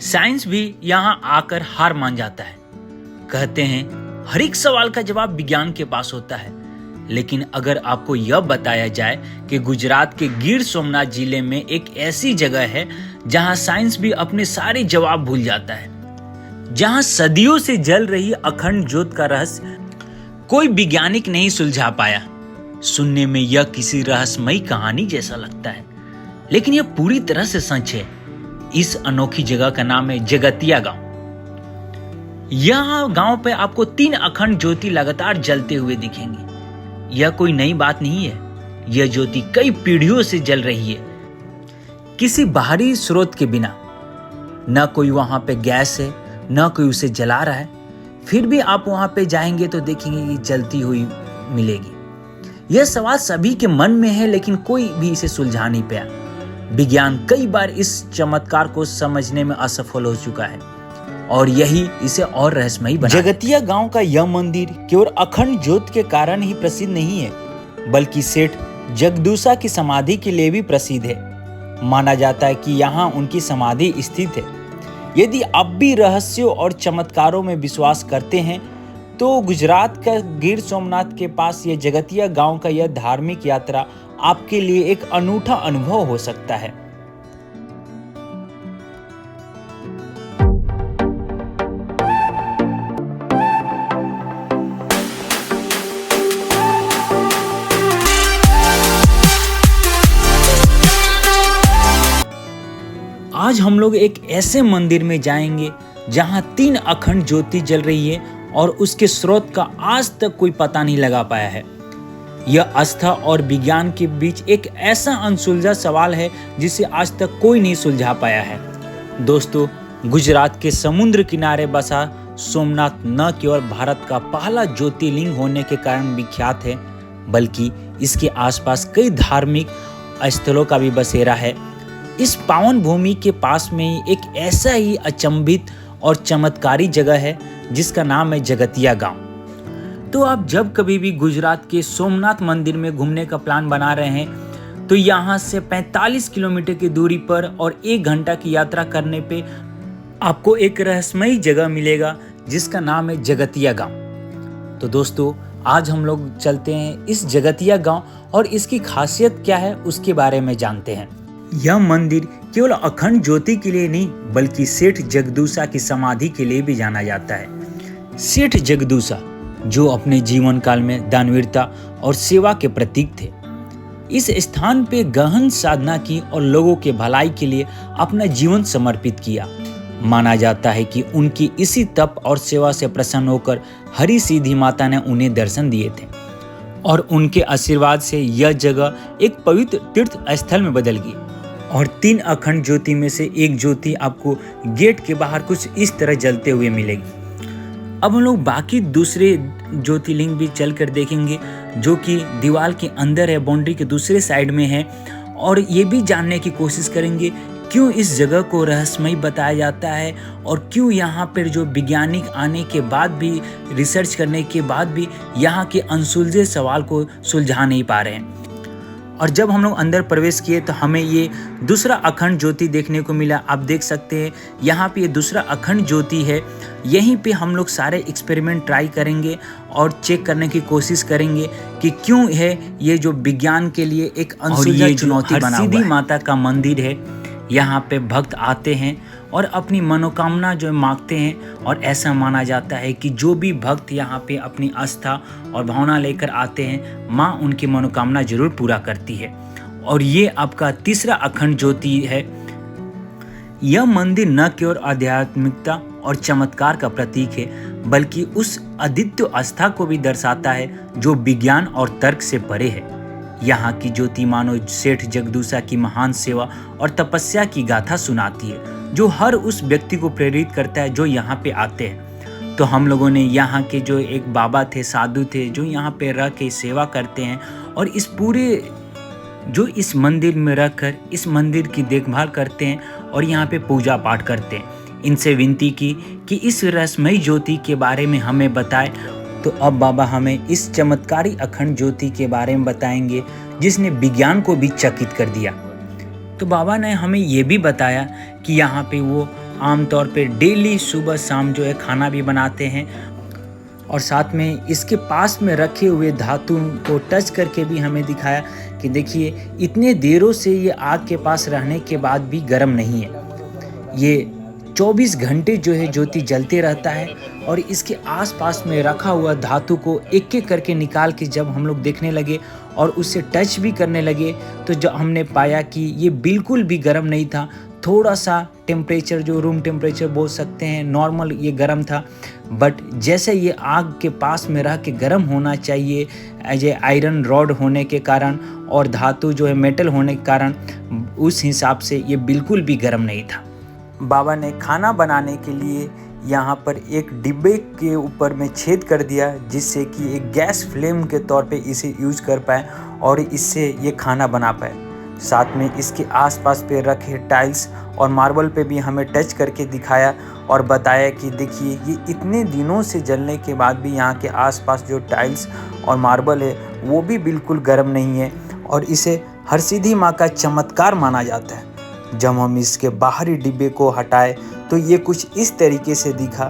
Science भी यहाँ आकर हार मान जाता है। कहते हैं हर एक सवाल का जवाब विज्ञान के पास होता है, लेकिन अगर आपको यह बताया जाए कि गुजरात के गिर सोमनाथ जिले में एक ऐसी जगह है जहां साइंस भी अपने सारे जवाब भूल जाता है, जहां सदियों से जल रही अखंड ज्योत का रहस्य कोई वैज्ञानिक नहीं सुलझा पाया। सुनने में यह किसी रहस्यमयी कहानी जैसा लगता है, लेकिन यह पूरी तरह से सच है। इस अनोखी जगह का नाम है जगतिया गांव। यहां गांव पे आपको 3 अखंड ज्योति लगातार जलते हुए दिखेंगे। यह कोई नई बात नहीं है, यह ज्योति कई पीढ़ियों से जल रही है, किसी बाहरी स्रोत के बिना। न कोई वहां पे गैस है, न कोई उसे जला रहा है, फिर भी आप वहां पे जाएंगे तो देखेंगे कि जलती हुई मिलेगी। यह सवाल सभी के मन में है, लेकिन कोई भी इसे सुलझा नहीं पाया। विज्ञान कई बार इस चमत्कार को समझने में असफल हो चुका है और यही इसे और रहस्यमयी बना। जगतिया गांव का यह मंदिर केवल अखंड ज्योत के कारण ही प्रसिद्ध नहीं है, बल्कि सेठ जगदूसा की समाधि के लिए भी प्रसिद्ध है। माना जाता है कि यहाँ उनकी समाधि स्थित है। यदि आप भी रहस्यों और चमत्कारों में विश्वास करते हैं तो गुजरात का गिर सोमनाथ के पास यह जगतिया गांव का यह धार्मिक यात्रा आपके लिए एक अनूठा अनुभव हो सकता है। आज हम लोग एक ऐसे मंदिर में जाएंगे जहां 3 अखंड ज्योति जल रही है और उसके स्रोत का आज तक कोई पता नहीं लगा पाया है। यह आस्था और विज्ञान के बीच एक ऐसा अनसुलझा सवाल है जिसे आज तक कोई नहीं सुलझा पाया है। दोस्तों, गुजरात के समुद्र किनारे बसा सोमनाथ न केवल भारत का पहला ज्योतिर्लिंग होने के कारण विख्यात है, बल्कि इसके आसपास कई धार्मिक स्थलों का भी बसेरा है। इस पावन भूमि के पास में ही एक ऐसा ही अचंभित और चमत्कारी जगह है जिसका नाम है जगतिया गांव। तो आप जब कभी भी गुजरात के सोमनाथ मंदिर में घूमने का प्लान बना रहे हैं तो यहाँ से 45 किलोमीटर की दूरी पर और 1 घंटा की यात्रा करने पे आपको एक रहस्यमयी जगह मिलेगा जिसका नाम है जगतिया गांव। तो दोस्तों, आज हम लोग चलते हैं इस जगतिया गांव और इसकी खासियत क्या है उसके बारे में जानते हैं। यह मंदिर केवल अखंड ज्योति के लिए नहीं बल्कि सेठ जगदूसा की समाधि के लिए भी जाना जाता है। सेठ जगदूसा जो अपने जीवन काल में दानवीरता और सेवा के प्रतीक थे, इस स्थान पे गहन साधना की और लोगों के भलाई के लिए अपना जीवन समर्पित किया। माना जाता है कि उनकी इसी तप और सेवा से प्रसन्न होकर हरि सीधी माता ने उन्हें दर्शन दिए थे और उनके आशीर्वाद से यह जगह एक पवित्र तीर्थ स्थल में बदल गई। और 3 अखंड ज्योति में से एक ज्योति आपको गेट के बाहर कुछ इस तरह जलते हुए मिलेगी। अब हम लोग बाकी दूसरे ज्योतिर्लिंग भी चल कर देखेंगे जो कि दीवार के अंदर है, बाउंड्री के दूसरे साइड में है, और ये भी जानने की कोशिश करेंगे क्यों इस जगह को रहस्यमयी बताया जाता है और क्यों यहाँ पर जो वैज्ञानिक आने के बाद भी, रिसर्च करने के बाद भी यहाँ के अनसुलझे सवाल को सुलझा नहीं पा रहे हैं। और जब हम लोग अंदर प्रवेश किए तो हमें ये दूसरा अखंड ज्योति देखने को मिला। आप देख सकते हैं यहाँ पे ये दूसरा अखंड ज्योति है। यहीं पे हम लोग सारे एक्सपेरिमेंट ट्राई करेंगे और चेक करने की कोशिश करेंगे कि क्यों है ये जो विज्ञान के लिए एक अनसुलझी चुनौती बना हुआ है। सीधी माता का मंदिर है, यहाँ पे भक्त आते हैं और अपनी मनोकामना जो मांगते हैं, और ऐसा माना जाता है कि जो भी भक्त यहाँ पे अपनी आस्था और भावना लेकर आते हैं, माँ उनकी मनोकामना जरूर पूरा करती है। और ये आपका तीसरा अखंड ज्योति है। यह मंदिर न केवल आध्यात्मिकता और चमत्कार का प्रतीक है, बल्कि उस अद्वितीय आस्था को भी दर्शाता है जो विज्ञान और तर्क से परे है। यहाँ की ज्योति मानो सेठ जगदूसा की महान सेवा और तपस्या की गाथा सुनाती है, जो हर उस व्यक्ति को प्रेरित करता है जो यहाँ पे आते हैं। तो हम लोगों ने यहाँ के जो एक बाबा थे, साधु थे, जो यहाँ पे रह के सेवा करते हैं और इस पूरे जो इस मंदिर में रहकर इस मंदिर की देखभाल करते हैं और यहाँ पे पूजा पाठ करते हैं, इनसे विनती की कि इस रहस्यमयी ज्योति के बारे में हमें बताएं। तो अब बाबा हमें इस चमत्कारी अखंड ज्योति के बारे में बताएंगे जिसने विज्ञान को भी चकित कर दिया। तो बाबा ने हमें ये भी बताया कि यहाँ पे वो आमतौर पे डेली सुबह शाम जो है खाना भी बनाते हैं। और साथ में इसके पास में रखे हुए धातु को टच करके भी हमें दिखाया कि देखिए इतने देरों से ये आग के पास रहने के बाद भी गर्म नहीं है। ये 24 घंटे जो है ज्योति जलते रहता है। और इसके आसपास में रखा हुआ धातु को एक एक करके निकाल के जब हम लोग देखने लगे और उससे टच भी करने लगे तो जो हमने पाया कि ये बिल्कुल भी गर्म नहीं था। थोड़ा सा टेम्परेचर जो रूम टेम्परेचर बोल सकते हैं नॉर्मल ये गर्म था, बट जैसे ये आग के पास में रह के गर्म होना चाहिए ये आयरन रॉड होने के कारण और धातु जो है मेटल होने के कारण, उस हिसाब से ये बिल्कुल भी गर्म नहीं था। बाबा ने खाना बनाने के लिए यहाँ पर एक डिब्बे के ऊपर में छेद कर दिया जिससे कि एक गैस फ्लेम के तौर पे इसे यूज कर पाए और इससे ये खाना बना पाए। साथ में इसके आसपास पे रखे टाइल्स और मार्बल पे भी हमें टच करके दिखाया और बताया कि देखिए ये इतने दिनों से जलने के बाद भी यहाँ के आसपास जो टाइल्स और मार्बल है वो भी बिल्कुल गर्म नहीं है और इसे हरसिद्धि माँ का चमत्कार माना जाता है। जब हम इसके बाहरी डिब्बे को हटाए तो ये कुछ इस तरीके से दिखा।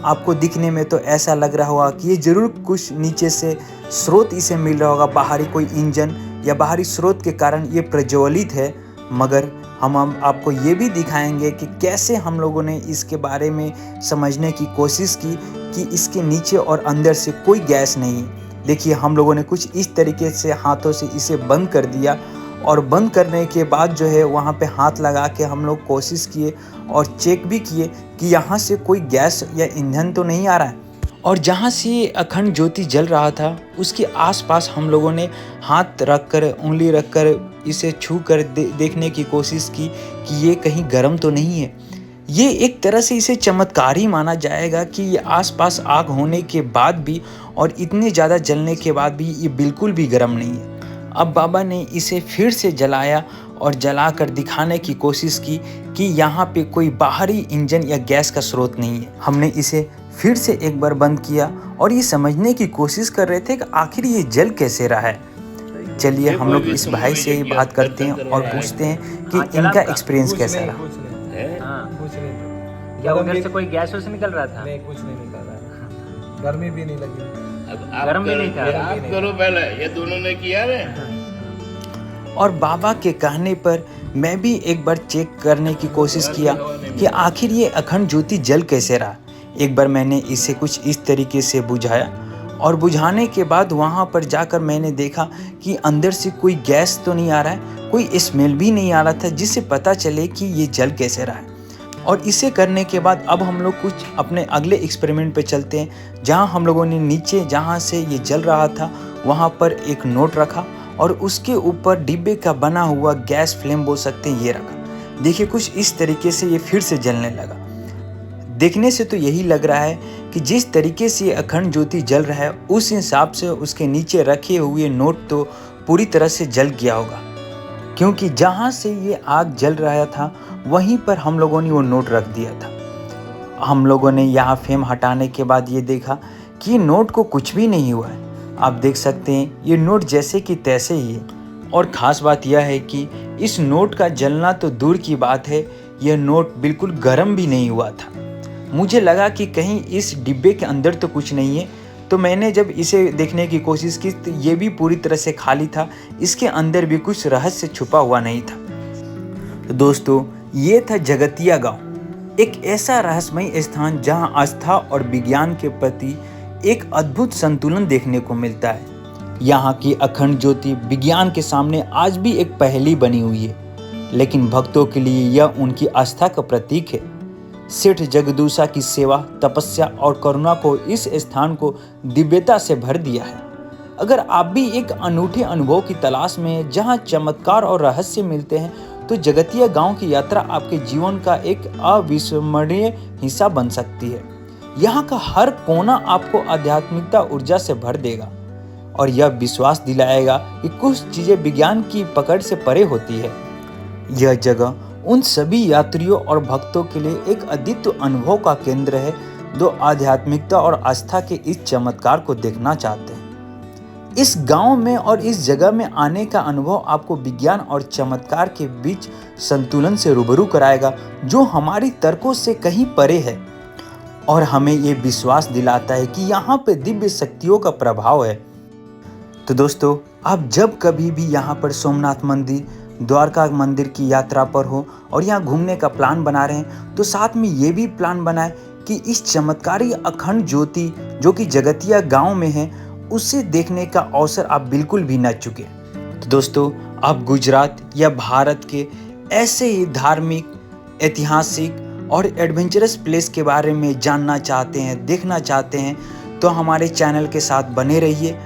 आपको दिखने में तो ऐसा लग रहा होगा कि ये ज़रूर कुछ नीचे से स्रोत इसे मिल रहा होगा, बाहरी कोई इंजन या बाहरी स्रोत के कारण ये प्रज्वलित है। मगर हम आपको ये भी दिखाएंगे कि कैसे हम लोगों ने इसके बारे में समझने की कोशिश की कि इसके नीचे और अंदर से कोई गैस नहीं। देखिए हम लोगों ने कुछ इस तरीके से हाथों से इसे बंद कर दिया और बंद करने के बाद जो है वहाँ पे हाथ लगा के हम लोग कोशिश किए और चेक भी किए कि यहाँ से कोई गैस या ईंधन तो नहीं आ रहा है। और जहाँ से अखंड ज्योति जल रहा था उसके आसपास हम लोगों ने हाथ रखकर उंगली रखकर इसे छू कर देखने की कोशिश की कि ये कहीं गर्म तो नहीं है। ये एक तरह से इसे चमत्कार ही माना जाएगा कि ये आसपास आग होने के बाद भी और इतने ज़्यादा जलने के बाद भी ये बिल्कुल भी गर्म नहीं है। अब बाबा ने इसे फिर से जलाया और जलाकर दिखाने की कोशिश की कि यहाँ पे कोई बाहरी इंजन या गैस का स्रोत नहीं है। हमने इसे फिर से एक बार बंद किया और ये समझने की कोशिश कर रहे थे कि आखिर ये जल कैसे रहा है। चलिए हम लोग इस भाई से बात करते हैं और पूछते हैं कि इनका एक्सपीरियंस कैसा रहा। क्या उधर से कोई गैस वैसे निकल रहा था? नहीं, कुछ नहीं निकल रहा, गर्मी भी नहीं लगी। गर्म भी नहीं था। आप करो पहले, ये दोनों ने किया रे। और बाबा के कहने पर मैं भी एक बार चेक करने की कोशिश किया कि आखिर ये अखंड ज्योति जल कैसे रहा। एक बार मैंने इसे कुछ इस तरीके से बुझाया और बुझाने के बाद वहाँ पर जाकर मैंने देखा कि अंदर से कोई गैस तो नहीं आ रहा है, कोई स्मेल भी नहीं आ रहा था जिससे पता चले कि ये जल कैसे रहा है। और इसे करने के बाद अब हम लोग कुछ अपने अगले एक्सपेरिमेंट पे चलते हैं, जहाँ हम लोगों ने नीचे जहाँ से ये जल रहा था वहाँ पर एक नोट रखा और उसके ऊपर डिब्बे का बना हुआ गैस फ्लेम बोल सकते हैं ये रखा। देखिए कुछ इस तरीके से ये फिर से जलने लगा। देखने से तो यही लग रहा है कि जिस तरीके से ये अखंड ज्योति जल रहा है उस हिसाब से उसके नीचे रखे हुए नोट तो पूरी तरह से जल गया होगा, क्योंकि जहाँ से ये आग जल रहा था वहीं पर हम लोगों ने वो नोट रख दिया था। हम लोगों ने यहाँ फ्लेम हटाने के बाद ये देखा कि ये नोट को कुछ भी नहीं हुआ है। आप देख सकते हैं ये नोट जैसे कि तैसे ही है। और ख़ास बात यह है कि इस नोट का जलना तो दूर की बात है, यह नोट बिल्कुल गर्म भी नहीं हुआ था। मुझे लगा कि कहीं इस डिब्बे के अंदर तो कुछ नहीं है, तो मैंने जब इसे देखने की कोशिश की तो ये भी पूरी तरह से खाली था, इसके अंदर भी कुछ रहस्य छुपा हुआ नहीं था। तो दोस्तों ये था जगतिया गांव, एक ऐसा रहस्यमय स्थान जहां आस्था और विज्ञान के प्रति एक अद्भुत संतुलन देखने को मिलता है। यहाँ की अखंड ज्योति विज्ञान के सामने आज भी एक पहेली बनी हुई है, लेकिन भक्तों के लिए यह उनकी आस्था का प्रतीक है। सेठ जगदूसा की सेवा, तपस्या और करुणा को इस स्थान को दिव्यता से भर दिया है। अगर आप भी एक अनूठे अनुभव की तलाश में हैं जहां चमत्कार और रहस्य मिलते हैं, तो जगतिया गांव की यात्रा आपके जीवन का एक अविस्मरणीय हिस्सा बन सकती है। यहाँ का हर कोना आपको आध्यात्मिकता ऊर्जा से भर देगा और यह विश्वास दिलाएगा कि कुछ चीजें विज्ञान की पकड़ से परे होती है। यह जगह उन सभी यात्रियों और भक्तों के लिए एक अद्वितीय अनुभव का केंद्र है जो आध्यात्मिकता और आस्था के इस चमत्कार को देखना चाहते हैं। इस गांव में और इस जगह में आने का अनुभव आपको विज्ञान और चमत्कार के बीच संतुलन से रूबरू कराएगा, जो हमारी तर्कों से कहीं परे है और हमें ये विश्वास दिलाता है कि यहाँ पे दिव्य शक्तियों का प्रभाव है। तो दोस्तों, आप जब कभी भी यहाँ पर सोमनाथ मंदिर, द्वारका मंदिर की यात्रा पर हो और यहाँ घूमने का प्लान बना रहे हैं, तो साथ में ये भी प्लान बनाएं कि इस चमत्कारी अखंड ज्योति जो कि जगतिया गांव में है, उसे देखने का अवसर आप बिल्कुल भी न चुके। तो दोस्तों, आप गुजरात या भारत के ऐसे ही धार्मिक, ऐतिहासिक और एडवेंचरस प्लेस के बारे में जानना चाहते हैं, देखना चाहते हैं, तो हमारे चैनल के साथ बने रहिए।